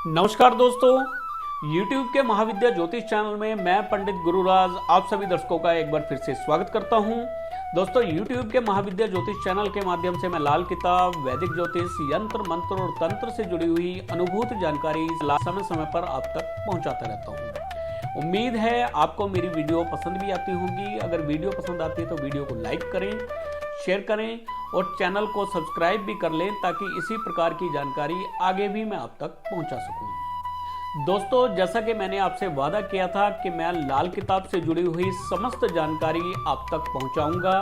नमस्कार दोस्तों, YouTube के महाविद्या ज्योतिष चैनल में मैं पंडित गुरुराज आप सभी दर्शकों का एक बार फिर से स्वागत करता हूं। दोस्तों, YouTube के महाविद्या ज्योतिष चैनल के माध्यम से मैं लाल किताब, वैदिक ज्योतिष, यंत्र मंत्र और तंत्र से जुड़ी हुई अनुभूत जानकारी समय समय पर आप तक पहुंचाता रहता हूं। उम्मीद है आपको मेरी वीडियो पसंद भी आती होगी। अगर वीडियो पसंद आती है तो वीडियो को लाइक करें, शेयर करें और चैनल को सब्सक्राइब भी कर लें ताकि इसी प्रकार की जानकारी आगे भी मैं आप तक पहुंचा सकूं। दोस्तों, जैसा कि मैंने आपसे वादा किया था कि मैं लाल किताब से जुड़ी हुई समस्त जानकारी आप तक पहुंचाऊंगा।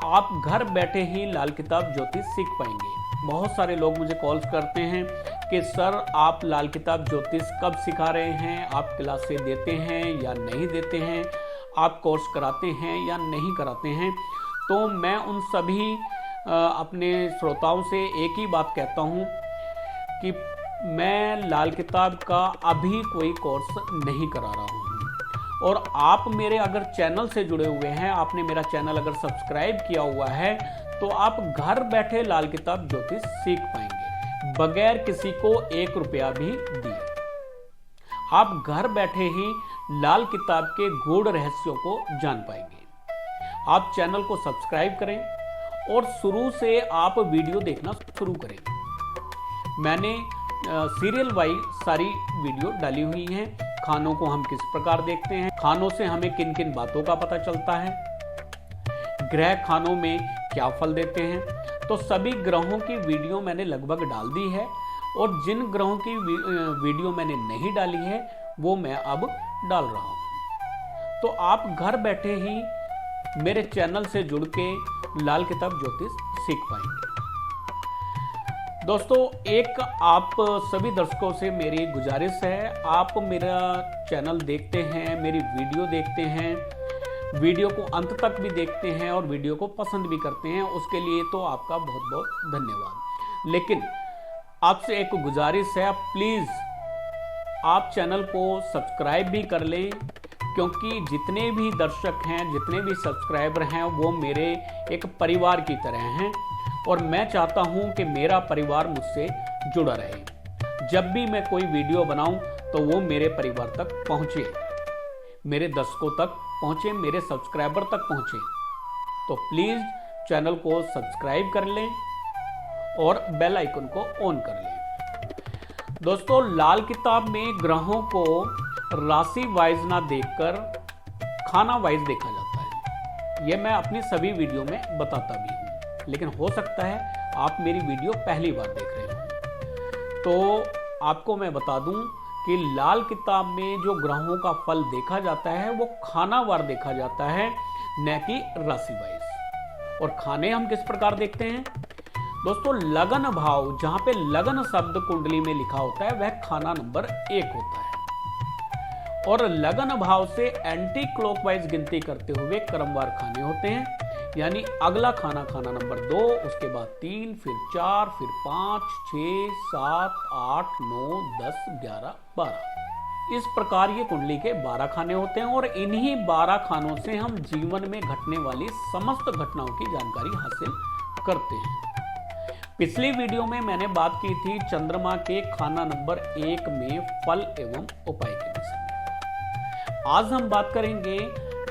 आप घर बैठे ही लाल किताब ज्योतिष सीख पाएंगे। बहुत सारे लोग मुझे कॉल्स करते हैं कि सर आप लाल किताब ज्योतिष कब सिखा रहे हैं, आप क्लासेस देते हैं या नहीं देते हैं, आप कोर्स कराते हैं या नहीं कराते हैं। तो मैं उन सभी अपने श्रोताओं से एक ही बात कहता हूं कि मैं लाल किताब का अभी कोई कोर्स नहीं करा रहा हूं। और आप मेरे अगर चैनल से जुड़े हुए हैं, आपने मेरा चैनल अगर सब्सक्राइब किया हुआ है तो आप घर बैठे लाल किताब ज्योतिष सीख पाएंगे बगैर किसी को 1 रुपया भी दिए। आप घर बैठे ही लाल किताब के गूढ़ रहस्यों को जान पाएंगे। आप चैनल को सब्सक्राइब करें और शुरू से आप वीडियो देखना शुरू करें। मैंने सीरियल वाइज सारी वीडियो डाली हुई हैं। खानों को हम किस प्रकार देखते हैं, खानों से हमें किन किन बातों का पता चलता है, ग्रह खानों में क्या फल देते हैं, तो सभी ग्रहों की वीडियो मैंने लगभग डाल दी है। और जिन ग्रहों की वीडियो मैंने नहीं डाली है वो मैं अब डाल रहा हूं। तो आप घर बैठे ही मेरे चैनल से जुड़ के लाल किताब ज्योतिष सीख पाएंगे। दोस्तों, एक आप सभी दर्शकों से मेरी गुजारिश है, आप मेरा चैनल देखते हैं, मेरी वीडियो देखते हैं, वीडियो को अंत तक भी देखते हैं और वीडियो को पसंद भी करते हैं, उसके लिए तो आपका बहुत बहुत धन्यवाद। लेकिन आपसे एक गुजारिश है, प्लीज़ आप चैनल को सब्सक्राइब भी कर लें, क्योंकि जितने भी दर्शक हैं, जितने भी सब्सक्राइबर हैं, वो मेरे एक परिवार की तरह हैं और मैं चाहता हूं कि मेरा परिवार मुझसे जुड़ा रहे। जब भी मैं कोई वीडियो बनाऊं तो वो मेरे परिवार तक पहुंचे, मेरे दर्शकों तक पहुंचे, मेरे सब्सक्राइबर तक पहुंचे। तो प्लीज़ चैनल को सब्सक्राइब कर लें और बेल आइकन को ऑन कर लें। दोस्तों, लाल किताब में ग्रहों को राशि वाइज ना देखकर खाना वाइज देखा जाता है। यह मैं अपनी सभी वीडियो में बताता भी हूं, लेकिन हो सकता है आप मेरी वीडियो पहली बार देख रहे हो। तो आपको मैं बता दूं कि लाल किताब में जो ग्रहों का फल देखा जाता है वो खानावार देखा जाता है, न कि राशि वाइज। और खाने हम किस प्रकार देखते हैं दोस्तों? लगन भाव, जहां पे लगन शब्द कुंडली में लिखा होता है वह खाना नंबर 1 होता है। और लगन भाव से एंटी क्लॉकवाइज गिनती करते हुए क्रमवार खाने होते हैं, यानी अगला खाना नंबर 2, उसके बाद 3, फिर 4, फिर 5, 6, 7, 8, 9, 10, 11, 12। इस प्रकार ये कुंडली के 12 खाने होते हैं और इन्हीं 12 खानों से हम जीवन में घटने वाली समस्त घटनाओं की जानकारी हासिल करते हैं। पिछली वीडियो में मैंने बात की थी चंद्रमा के खाना नंबर 1 में फल एवं उपाय के विषय में। आज हम बात करेंगे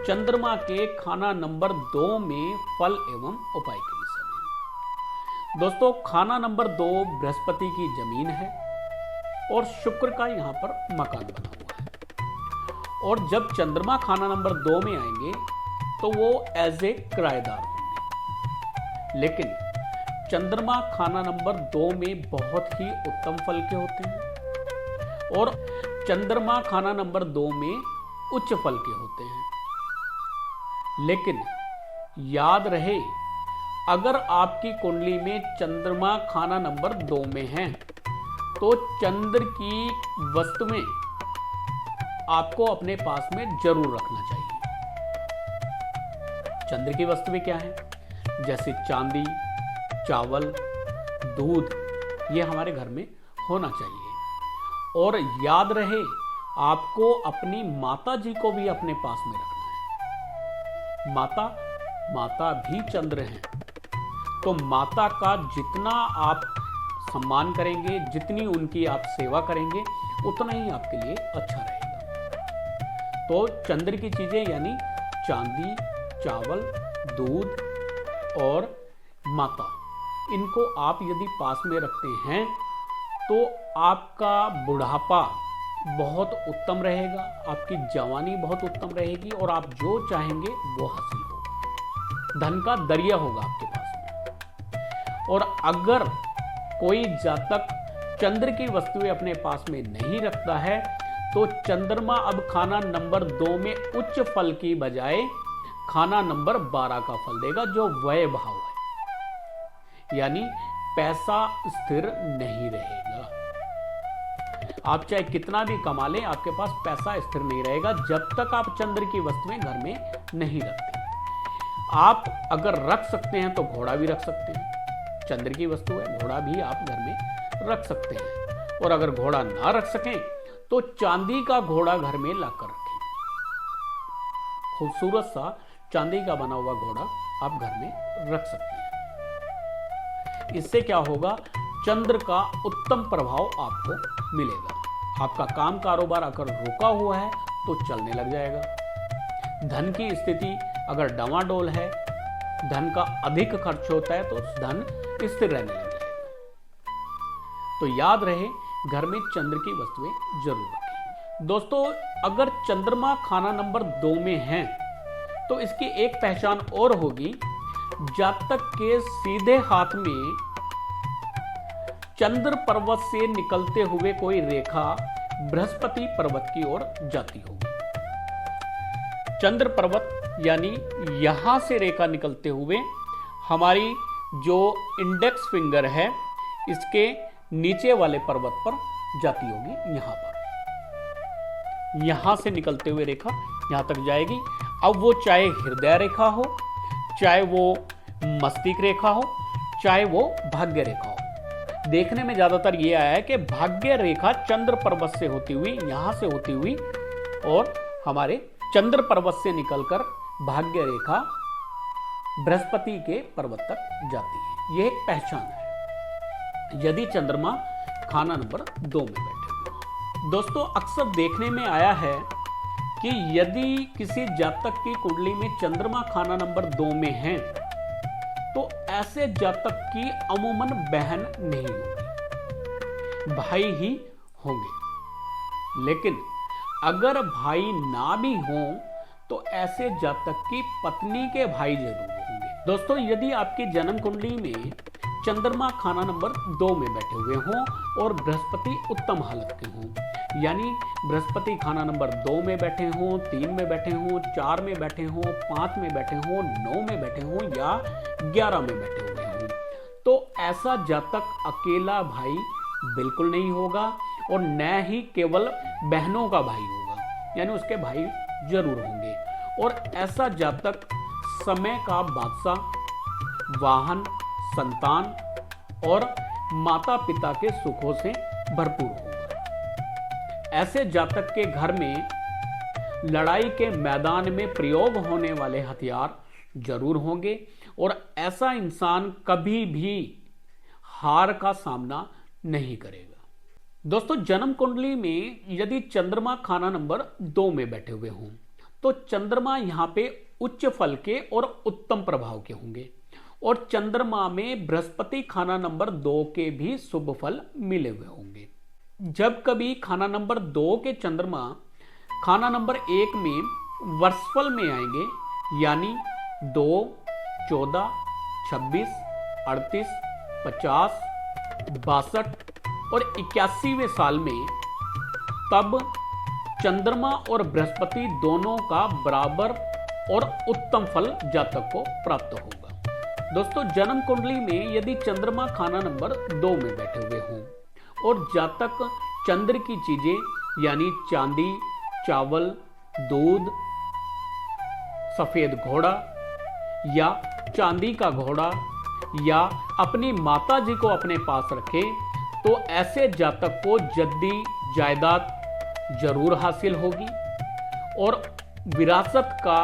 चंद्रमा के खाना नंबर 2 में फल एवं उपाय के विषय में। दोस्तों, खाना नंबर 2 बृहस्पति की जमीन है और शुक्र का यहां पर मकान बना हुआ है। और जब चंद्रमा खाना नंबर 2 में आएंगे तो वो एज ए किराएदार होंगे। लेकिन चंद्रमा खाना नंबर 2 में बहुत ही उत्तम फल के होते हैं और चंद्रमा खाना नंबर 2 में उच्च फल के होते हैं। लेकिन याद रहे, अगर आपकी कुंडली में चंद्रमा खाना नंबर 2 में है तो चंद्र की वस्तुएं आपको अपने पास में जरूर रखना चाहिए। चंद्र की वस्तुएं क्या है? जैसे चांदी, चावल, दूध, ये हमारे घर में होना चाहिए। और याद रहे, आपको अपनी माता जी को भी अपने पास में रखना है। माता भी चंद्र हैं, तो माता का जितना आप सम्मान करेंगे, जितनी उनकी आप सेवा करेंगे, उतना ही आपके लिए अच्छा रहेगा। तो चंद्र की चीजें यानी चांदी, चावल, दूध और माता, इनको आप यदि पास में रखते हैं तो आपका बुढ़ापा बहुत उत्तम रहेगा, आपकी जवानी बहुत उत्तम रहेगी और आप जो चाहेंगे वो हासिल होगा। धन का दरिया होगा आपके पास में। और अगर कोई जातक चंद्र की वस्तुएं अपने पास में नहीं रखता है तो चंद्रमा अब खाना नंबर 2 में उच्च फल की बजाय खाना नंबर 12 का फल देगा, जो व्यय भाव है, यानी पैसा स्थिर नहीं रहेगा। आप चाहे कितना भी कमा लें, आपके पास पैसा स्थिर नहीं रहेगा जब तक आप चंद्र की वस्तुएं घर में नहीं रखते। आप अगर रख सकते हैं तो घोड़ा भी रख सकते हैं, चंद्र की वस्तु है, घोड़ा भी आप घर में रख सकते हैं। और अगर घोड़ा ना रख सकें तो चांदी का घोड़ा घर में लाकर रखें। खूबसूरत सा चांदी का बना हुआ घोड़ा आप घर में रख सकते हैं। इससे क्या होगा, चंद्र का उत्तम प्रभाव आपको मिलेगा। आपका काम कारोबार अगर रुका हुआ है तो चलने लग जाएगा। धन की स्थिति अगर डावाडोल है, धन का अधिक खर्च होता है, तो धन स्थिर रहने लग जाएगा। तो याद रहे, घर में चंद्र की वस्तुएं जरूर रखें। दोस्तों, अगर चंद्रमा खाना नंबर 2 में है तो इसकी एक पहचान और होगी, जातक के सीधे हाथ में चंद्र पर्वत से निकलते हुए कोई रेखा बृहस्पति पर्वत की ओर जाती होगी। चंद्र पर्वत यानी यहां से रेखा निकलते हुए हमारी जो इंडेक्स फिंगर है इसके नीचे वाले पर्वत पर जाती होगी। यहां से निकलते हुए रेखा यहां तक जाएगी। अब वो चाहे हृदय रेखा हो, चाहे वो मस्तिष्क रेखा हो, चाहे वो भाग्य रेखा हो। देखने में ज्यादातर ये आया है कि भाग्य रेखा चंद्र पर्वत से होती हुई, यहां से होती हुई और हमारे चंद्र पर्वत से निकलकर भाग्य रेखा बृहस्पति के पर्वत तक जाती है। यह एक पहचान है यदि चंद्रमा खाना नंबर 2 में बैठे हुए। दोस्तों, अक्सर देखने में आया है कि यदि किसी जातक की कुंडली में चंद्रमा खाना नंबर 2 में है तो ऐसे जातक की अमूमन बहन नहीं होगी, भाई ही होंगे। लेकिन अगर भाई ना भी हों तो ऐसे जातक की पत्नी के भाई जरूर होंगे। दोस्तों, यदि आपकी जन्म कुंडली में चंद्रमा खाना नंबर 2 में बैठे हुए हों और बृहस्पति उत्तम हालत के हों, यानी बृहस्पति खाना नंबर 2 में बैठे हों, 3 में बैठे हों, 4 में बैठे हों, 5 में बैठे हों, 9 में बैठे हों या 11 में बैठे हुए हों, तो ऐसा जातक अकेला भाई बिल्कुल नहीं होगा और न ही केवल बहनों का भाई होगा, यानी उसके भाई जरूर होंगे। और ऐसा जातक समय का बादशाह, वाहन, संतान और माता पिता के सुखों से भरपूर होगा। ऐसे जातक के घर में लड़ाई के मैदान में प्रयोग होने वाले हथियार जरूर होंगे और ऐसा इंसान कभी भी हार का सामना नहीं करेगा। दोस्तों, जन्म कुंडली में यदि चंद्रमा खाना नंबर 2 में बैठे हुए हों तो चंद्रमा यहां पे उच्च फल के और उत्तम प्रभाव के होंगे और चंद्रमा में बृहस्पति खाना नंबर 2 के भी शुभ फल मिले हुए होंगे। जब कभी खाना नंबर 2 के चंद्रमा खाना नंबर 1 में वर्षफल में आएंगे, यानी 2, 14, 26, 38, 50, 62 और 81वें साल में, तब चंद्रमा और बृहस्पति दोनों का बराबर और उत्तम फल जातक को प्राप्त होगा। दोस्तों, जन्म कुंडली में यदि चंद्रमा खाना नंबर 2 में बैठे हुए हों और जातक चंद्र की चीजें यानी चांदी, चावल, दूध, सफेद घोड़ा या चांदी का घोड़ा या अपनी माता जी को अपने पास रखे तो ऐसे जातक को जद्दी जायदाद जरूर हासिल होगी और विरासत का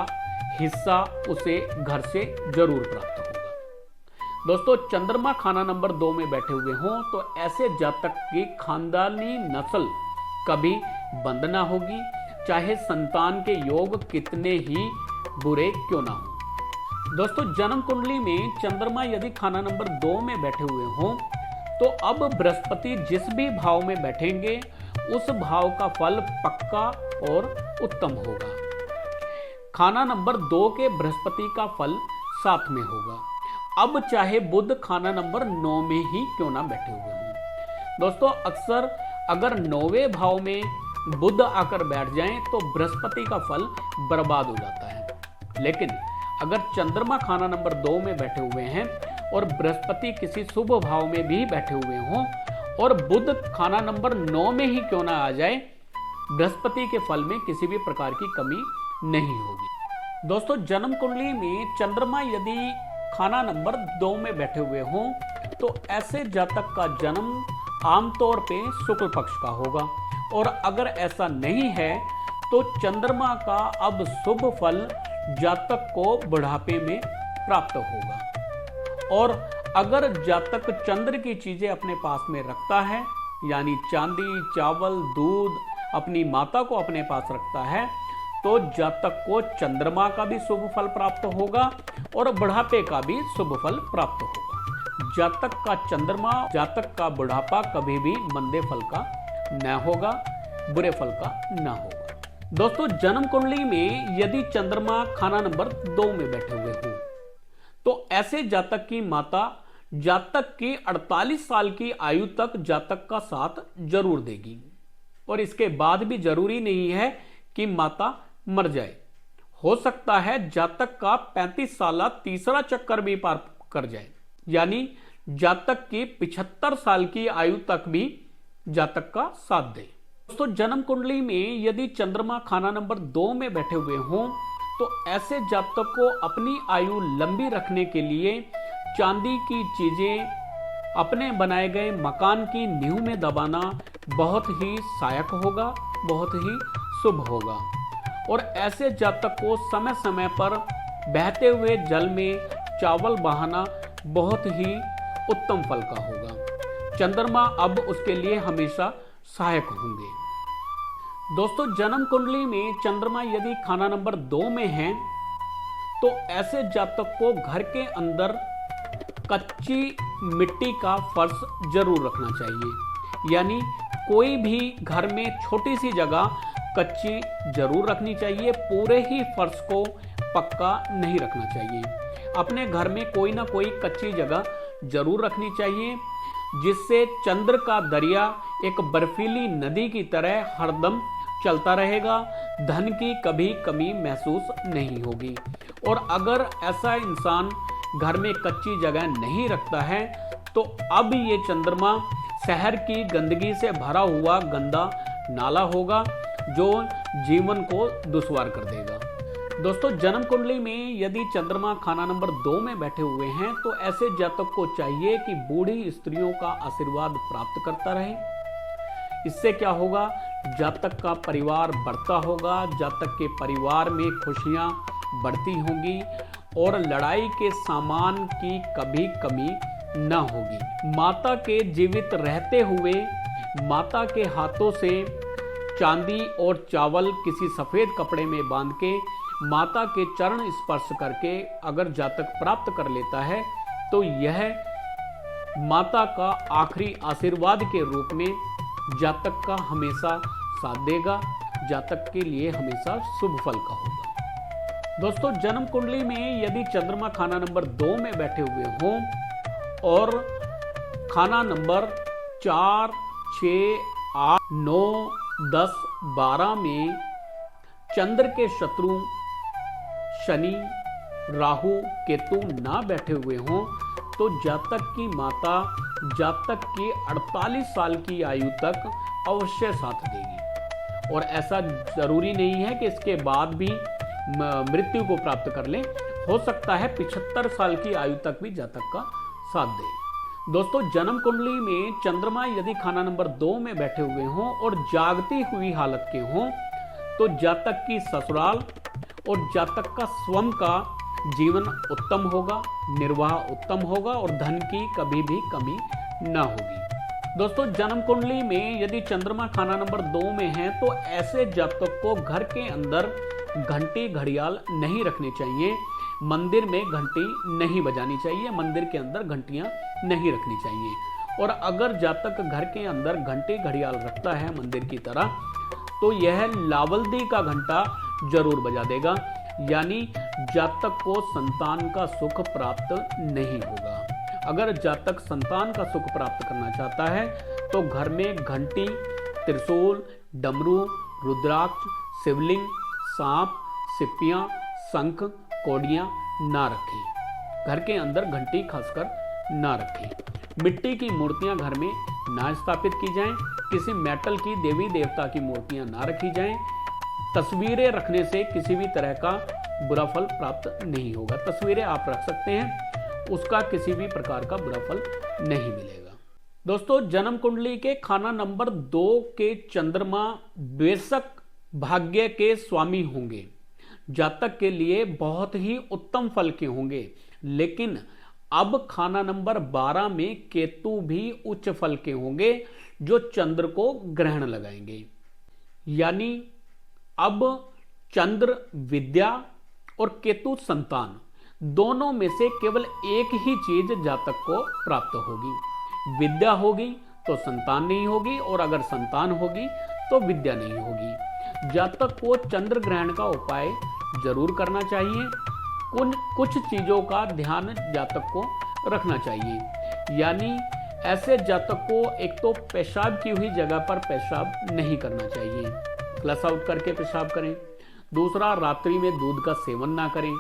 हिस्सा उसे घर से जरूर प्राप्त होगा। दोस्तों चंद्रमा खाना नंबर 2 में बैठे हुए हों तो ऐसे जातक की खानदानी नस्ल कभी बंद ना होगी, चाहे संतान के योग कितने ही बुरे क्यों ना हो। दोस्तों जन्म कुंडली में चंद्रमा यदि खाना नंबर 2 में बैठे हुए हों तो अब बृहस्पति जिस भी भाव में बैठेंगे उस भाव का फल पक्का और उत्तम होगा। खाना नंबर 2 के बृहस्पति का फल 7 में होगा। अब चाहे बुध खाना नंबर 9 में ही क्यों ना बैठे हुए हों। दोस्तों अक्सर अगर 9वें भाव में बुध आकर बैठ जाएं तो बृहस्पति का फल बर्बाद हो जाता है। लेकिन अगर चंद्रमा खाना नंबर 2 में बैठे हुए हैं और बृहस्पति किसी शुभ भाव में भी बैठे हुए हों और बुध खाना नंबर 9 में ही क्यों ना आ जाए, बृहस्पति के फल में किसी भी प्रकार की कमी नहीं होगी। दोस्तों जन्म कुंडली में चंद्रमा यदि खाना नंबर 2 में बैठे हुए हों तो ऐसे जातक का जन्म आमतौर पे शुक्ल पक्ष का होगा, और अगर ऐसा नहीं है तो चंद्रमा का अब शुभ फल जातक को बुढ़ापे में प्राप्त होगा। और अगर जातक चंद्र की चीजें अपने पास में रखता है, यानी चांदी, चावल, दूध अपनी माता को अपने पास रखता है, तो जातक को चंद्रमा का भी शुभ फल प्राप्त होगा और बुढ़ापे का भी शुभ फल प्राप्त होगा। जातक का चंद्रमा, जातक का बुढ़ापा कभी भी मंदे फल का न होगा, बुरे फल का न होगा। दोस्तों जन्म कुंडली में यदि चंद्रमा खाना नंबर 2 में बैठे हुए हों तो ऐसे जातक की माता जातक की 48 साल की आयु तक जातक का साथ जरूर देगी, और इसके बाद भी जरूरी नहीं है कि माता मर जाए। हो सकता है जातक का 35 साल तीसरा चक्कर भी पार कर जाए, यानी जातक की 75 साल की आयु तक भी जातक का साथ दे। दोस्तों जन्म कुंडली में यदि चंद्रमा खाना नंबर 2 में बैठे हुए हों तो ऐसे जातक को अपनी आयु लंबी रखने के लिए चांदी की चीजें अपने बनाए गए मकान की नींव में दबाना बहुत ही सहायक होगा, बहुत ही शुभ होगा। और ऐसे जातक को समय समय पर बहते हुए जल में चावल बहाना बहुत ही उत्तम फल का होगा। चंद्रमा अब उसके लिए हमेशा सहायक होंगे। दोस्तों जन्म कुंडली में चंद्रमा यदि खाना नंबर 2 में है तो ऐसे जातक को घर के अंदर कच्ची मिट्टी का फर्श जरूर रखना चाहिए, यानी कोई भी घर में छोटी सी जगह कच्ची जरूर रखनी चाहिए, पूरे ही फर्श को पक्का नहीं रखना चाहिए। अपने घर में कोई ना कोई कच्ची जगह जरूर रखनी चाहिए, जिससे चंद्र का दरिया एक बर्फीली नदी की तरह हरदम चलता रहेगा, धन की कभी कमी महसूस नहीं होगी। और अगर ऐसा इंसान घर में कच्ची जगह नहीं रखता है तो अब ये चंद्रमा शहर की गंदगी से भरा हुआ गंदा नाला होगा जो जीवन को दुश्वार कर देगा। दोस्तों जन्म कुंडली में यदि चंद्रमा खाना नंबर 2 में बैठे हुए हैं तो ऐसे जातक को चाहिए कि बूढ़ी स्त्रियों का आशीर्वाद प्राप्त करता रहे। इससे क्या होगा, जातक का परिवार बढ़ता होगा, जातक के परिवार में खुशियां बढ़ती होंगी और लड़ाई के सामान की कभी कमी न होगी। माता के जीवित रहते हुए माता के हाथों से चांदी और चावल किसी सफेद कपड़े में बांध के माता के चरण स्पर्श करके अगर जातक प्राप्त कर लेता है तो यह माता का आखिरी आशीर्वाद के रूप में जातक का हमेशा साथ देगा, जातक के लिए हमेशा शुभ फल का होगा। दोस्तों जन्म कुंडली में यदि चंद्रमा खाना नंबर 2 में बैठे हुए हों और खाना नंबर 4, 6, 8, 9, 10, 12 में चंद्र के शत्रु शनि, राहु, केतु ना बैठे हुए हों तो जातक की माता जातक की 48 साल की आयु तक अवश्य साथ देगी, और ऐसा जरूरी नहीं है कि इसके बाद भी मृत्यु को प्राप्त कर ले। हो सकता है 75 साल की आयु तक भी जातक का साथ दे। दोस्तों जन्म कुंडली में चंद्रमा यदि खाना नंबर 2 में बैठे हुए हों और जागती हुई हालत के हों तो जातक की ससुराल और जातक का स्वयं का जीवन उत्तम होगा, निर्वाह उत्तम होगा और धन की कभी भी कमी न होगी। दोस्तों, जन्म कुंडली में यदि चंद्रमा खाना नंबर 2 में है तो ऐसे जातक को घर के अंदर घंटी घड़ियाल नहीं रखनी चाहिए, मंदिर में घंटी नहीं बजानी चाहिए, मंदिर के अंदर घंटियां नहीं रखनी चाहिए। और अगर जातक घर के अंदर घंटी घड़ियाल रखता है मंदिर की तरह, तो यह लावलदी का घंटा जरूर बजा देगा, यानी जातक को संतान का सुख प्राप्त नहीं होगा। अगर जातक संतान का सुख प्राप्त करना चाहता है तो घर में घंटी, त्रिशूल, डमरू, रुद्राक्ष, शिवलिंग, सांप, सिप्पियां, शंख, कोड़ियां ना रखें। घर के अंदर घंटी खासकर ना रखें। मिट्टी की मूर्तियां घर में ना स्थापित की जाएं। किसी मेटल की देवी देवता की मूर्तियां ना रखी जाएं। तस्वीरें रखने से किसी भी तरह का बुरा फल प्राप्त नहीं होगा। तस्वीरें आप रख सकते हैं, उसका किसी भी प्रकार का बुरा फल नहीं मिलेगा। दोस्तों, जन्म कुंडली के खाना नंबर 2 के चंद्रमा बेशक भाग्य के स्वामी होंगे, जातक के लिए बहुत ही उत्तम फल के होंगे, लेकिन अब खाना नंबर 12 में केतु भी उच्च फल के होंगे जो चंद्र को ग्रहण लगाएंगे। यानी अब चंद्र विद्या और केतु संतान, दोनों में से केवल एक ही चीज जातक को प्राप्त होगी। विद्या होगी तो संतान नहीं होगी, और अगर संतान होगी तो विद्या नहीं होगी। जातक को चंद्र ग्रहण का उपाय जरूर करना चाहिए। कुछ चीजों का ध्यान जातक को रखना चाहिए। यानी ऐसे जातक को एक तो पेशाब की हुई जगह पर पेशाब नहीं करना चाहिए, फ्लश आउट करके पेशाब करें। दूसरा, रात्रि में दूध का सेवन ना करें।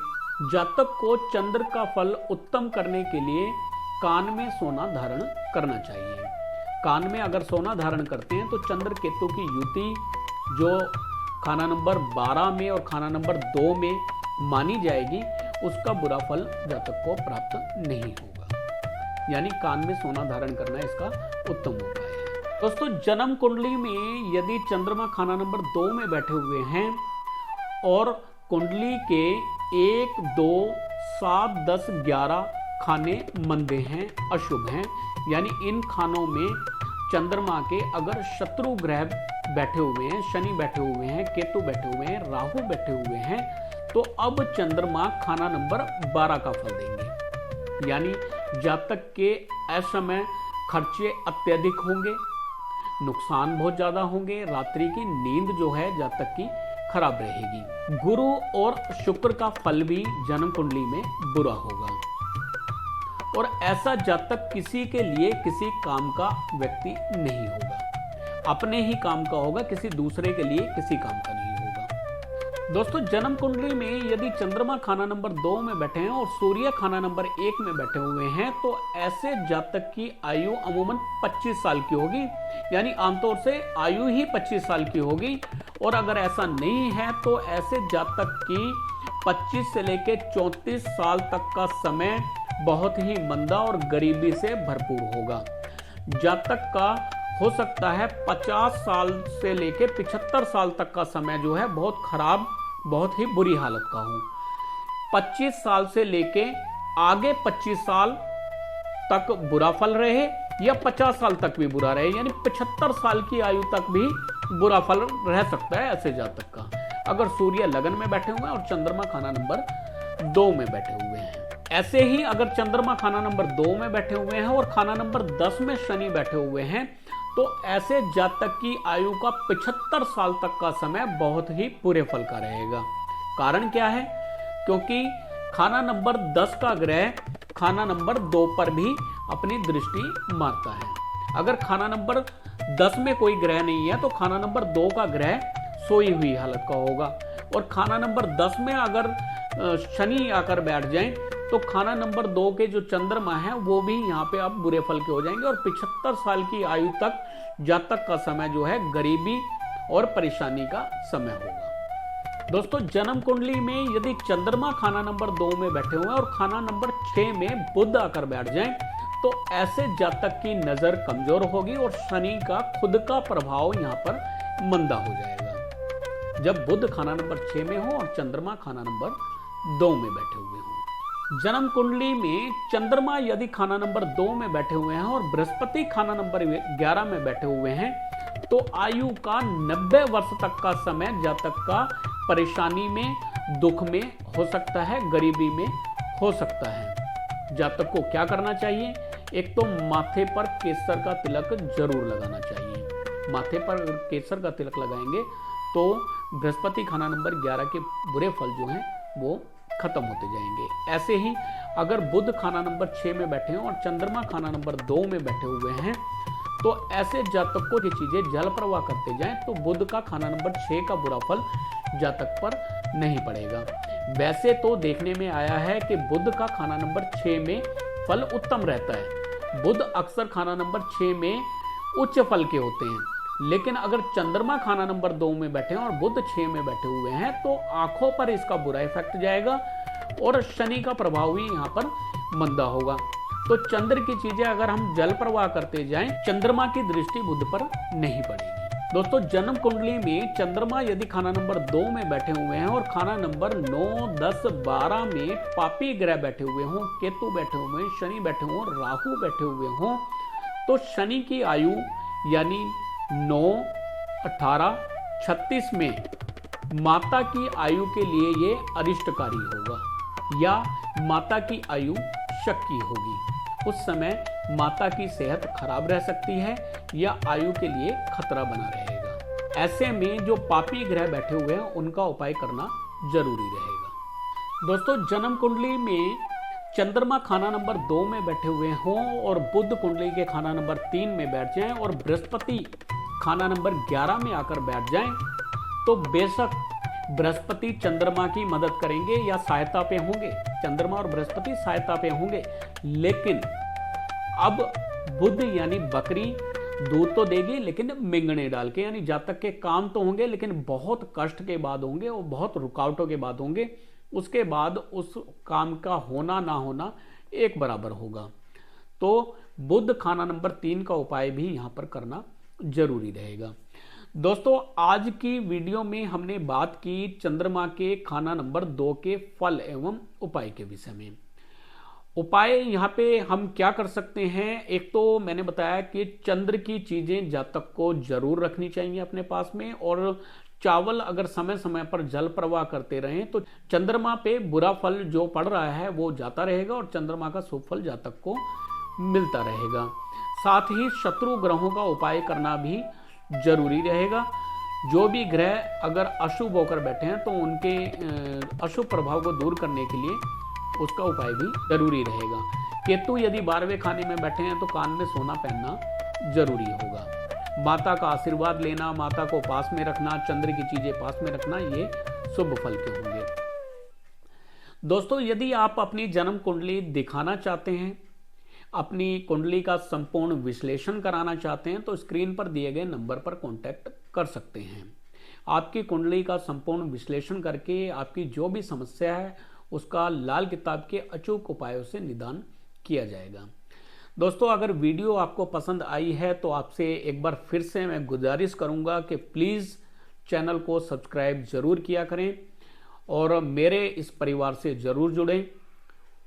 जातक को चंद्र का फल उत्तम करने के लिए कान में सोना धारण करना चाहिए। कान में अगर सोना धारण करते हैं तो चंद्र केतु की युति जो खाना नंबर 12 में और खाना नंबर 2 में मानी जाएगी, उसका बुरा फल जातक को प्राप्त नहीं होगा। यानी कान में सोना धारण करना इसका उत्तम उपाय है। दोस्तों, जन्म कुंडली में यदि चंद्रमा खाना नंबर 2 में बैठे हुए हैं और कुंडली के 1, 2, 7, 10, 11 खाने मंदे हैं, अशुभ हैं, यानी इन खानों में चंद्रमा के अगर शत्रु ग्रह बैठे हुए हैं, शनि बैठे हुए हैं, केतु बैठे हुए हैं, राहु बैठे हुए हैं, तो अब चंद्रमा खाना नंबर 12 का फल देंगे। यानी जातक के असमय खर्चे अत्यधिक होंगे, नुकसान बहुत ज्यादा होंगे, रात्रि की नींद जो है जातक की खराब रहेगी। गुरु और शुक्र का फल भी जन्म कुंडली में बुरा होगा, और ऐसा जातक किसी के लिए किसी काम का व्यक्ति नहीं होगा। अपने ही काम का होगा, किसी दूसरे के लिए किसी काम का नहीं होगा। दोस्तों, जन्म कुंडली में यदि चंद्रमा खाना नंबर 2 में बैठे हैं और सूर्य खाना नंबर 1 में बैठे हुए हैं, तो ऐसे जातक की आयु अमूमन 25 साल की होगी। यानी आमतौर से आयु ही 25 साल की होगी। और अगर ऐसा नहीं है तो ऐसे जातक की 25 से लेकर 34 साल तक का समय बहुत ही मंदा और गरीबी से भरपूर होगा। जातक का हो सकता है 50 साल से लेकर 75 साल तक का समय जो है बहुत खराब, बहुत ही बुरी हालत का हो। 25 साल से लेके आगे 25 साल तक बुरा फल रहे या 50 साल तक भी बुरा रहे, यानी 75 साल की आयु तक भी बुरा फल रह सकता है ऐसे जातक का, अगर सूर्य लगन में बैठे हुए हैं और चंद्रमा खाना नंबर 2 में बैठे हुए हैं। ऐसे ही अगर चंद्रमा खाना नंबर 2 में बैठे हुए हैं और खाना नंबर 10 में शनि बैठे हुए हैं, तो ऐसे जातक की आयु का 75 साल तक का समय बहुत ही बुरे फल का रहेगा। कारण क्या है? क्योंकि खाना नंबर 10 का ग्रह खाना नंबर 2 पर भी अपनी दृष्टि मारता है। अगर खाना नंबर 10 में कोई ग्रह नहीं है तो खाना नंबर 2 का ग्रह सोई हुई हालत का होगा, और खाना नंबर 10 में अगर शनि आकर बैठ जाए तो खाना नंबर 2 के जो चंद्रमा है वो भी यहाँ पे अब बुरे फल के हो जाएंगे, और 75 साल की आयु तक जातक का समय जो है गरीबी और परेशानी का समय होगा। दोस्तों, जन्म कुंडली में यदि चंद्रमा खाना नंबर 2 में बैठे हुए हैं और खाना नंबर 6 में बुध आकर बैठ जाएं, तो ऐसे जातक की नजर कमजोर होगी और शनि का खुद का प्रभाव यहाँ पर मंदा हो जाएगा, जब बुध खाना नंबर 6 में हो और चंद्रमा खाना नंबर 2 में बैठे हुए हों। जन्म कुंडली में चंद्रमा यदि खाना नंबर 2 में बैठे हुए हैं और बृहस्पति खाना नंबर 11 में बैठे हुए हैं तो आयु का 90 वर्ष तक का समय जातक का परेशानी में, दुख में हो सकता है, गरीबी में हो सकता है। जातक को क्या करना चाहिए? एक तो माथे पर केसर का तिलक जरूर लगाना चाहिए। माथे पर केसर का तिलक लगाएंगे तो बृहस्पति खाना नंबर 11 के बुरे फल जो हैं वो खत्म होते जाएंगे। ऐसे ही अगर बुध खाना नंबर 6 में बैठे हैं और चंद्रमा खाना नंबर 2 में बैठे हुए हैं तो ऐसे जातकों की चीजें जल प्रवाह करते जाएं तो बुध का खाना नंबर 6 का बुरा फल जातक पर नहीं पड़ेगा। वैसे तो देखने में आया है कि बुध का खाना नंबर 6 में फल उत्तम रहता है। बुध अक्सर खाना नंबर 6 में उच्च फल के होते हैं, लेकिन अगर चंद्रमा खाना नंबर 2 में बैठे हैं और बुध 6 में बैठे हुए हैं तो आंखों पर इसका बुरा इफेक्ट जाएगा और शनि का प्रभाव भी यहाँ पर मंदा होगा। तो चंद्र की चीजें अगर हम जल प्रवाह करते जाएं, चंद्रमा की दृष्टि बुध पर नहीं पड़ेगी। दोस्तों, जन्म कुंडली में चंद्रमा यदि खाना नंबर 2 में बैठे हुए हैं और खाना नंबर 9, 10, 12 में पापी ग्रह बैठे हुए हों, केतु बैठे हुए हैं, शनि बैठे हों, राहु बैठे हुए हों, तो शनि की आयु यानी 9, 18, 36 में माता की आयु के लिए ये अरिष्टकारी होगा या माता की आयु शक्की होगी। उस समय माता की सेहत खराब रह सकती है या आयु के लिए खतरा बना रहेगा। ऐसे में जो पापी ग्रह बैठे हुए हैं उनका उपाय करना जरूरी रहेगा। दोस्तों, जन्म कुंडली में चंद्रमा खाना नंबर 2 में बैठे हुए हों और बुध कुंडली के खाना नंबर 3 में बैठ जाएं और बृहस्पति खाना नंबर 11 में आकर बैठ जाएं तो बेशक बृहस्पति चंद्रमा की मदद करेंगे या सहायता पे होंगे। चंद्रमा और बृहस्पति सहायता पे होंगे, लेकिन अब बुध यानी बकरी दूध तो देगी लेकिन मिंगने डाल के, यानी जातक के काम तो होंगे लेकिन बहुत कष्ट के बाद होंगे और बहुत रुकावटों के बाद होंगे। उसके बाद उस काम का होना ना होना एक बराबर होगा। तो बुध खाना नंबर 3 का उपाय भी यहां पर करना जरूरी रहेगा। दोस्तों, आज की वीडियो में हमने बात की चंद्रमा के खाना नंबर 2 के फल एवं उपाय के विषय में। उपाय यहाँ पे हम क्या कर सकते हैं? एक तो मैंने बताया कि चंद्र की चीजें जातक को जरूर रखनी चाहिए अपने पास में, और चावल अगर समय समय पर जल प्रवाह करते रहें तो चंद्रमा पे बुरा फल जो पड़ रहा है वो जाता रहेगा और चंद्रमा का शुभ फल जातक को मिलता रहेगा। साथ ही शत्रु ग्रहों का उपाय करना भी जरूरी रहेगा। जो भी ग्रह अगर अशुभ होकर बैठे हैं तो उनके अशुभ प्रभाव को दूर करने के लिए उसका उपाय भी जरूरी रहेगा। केतु यदि 12वें खाने में बैठे हैं तो कान में सोना पहनना जरूरी होगा। माता का आशीर्वाद लेना, माता को पास में रखना, चंद्र की चीजें पास में रखना, ये शुभ फल के होंगे। दोस्तों, यदि आप अपनी जन्म कुंडली दिखाना चाहते हैं, अपनी कुंडली का संपूर्ण विश्लेषण कराना चाहते हैं तो स्क्रीन पर दिए गए नंबर पर कांटेक्ट कर सकते हैं। आपकी कुंडली का संपूर्ण विश्लेषण करके आपकी जो भी समस्या है उसका लाल किताब के अचूक उपायों से निदान किया जाएगा। दोस्तों, अगर वीडियो आपको पसंद आई है तो आपसे एक बार फिर से मैं गुजारिश करूंगा कि प्लीज़ चैनल को सब्सक्राइब जरूर किया करें और मेरे इस परिवार से जरूर जुड़ें।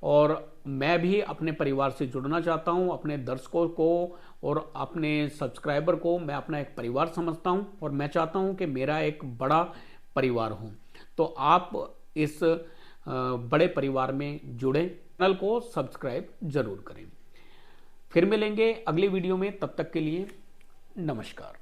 और मैं भी अपने परिवार से जुड़ना चाहता हूं। अपने दर्शकों को और अपने सब्सक्राइबर को मैं अपना एक परिवार समझता हूं और मैं चाहता हूं कि मेरा एक बड़ा परिवार हो। तो आप इस बड़े परिवार में जुड़ें, चैनल को सब्सक्राइब जरूर करें। फिर मिलेंगे अगली वीडियो में, तब तक के लिए नमस्कार।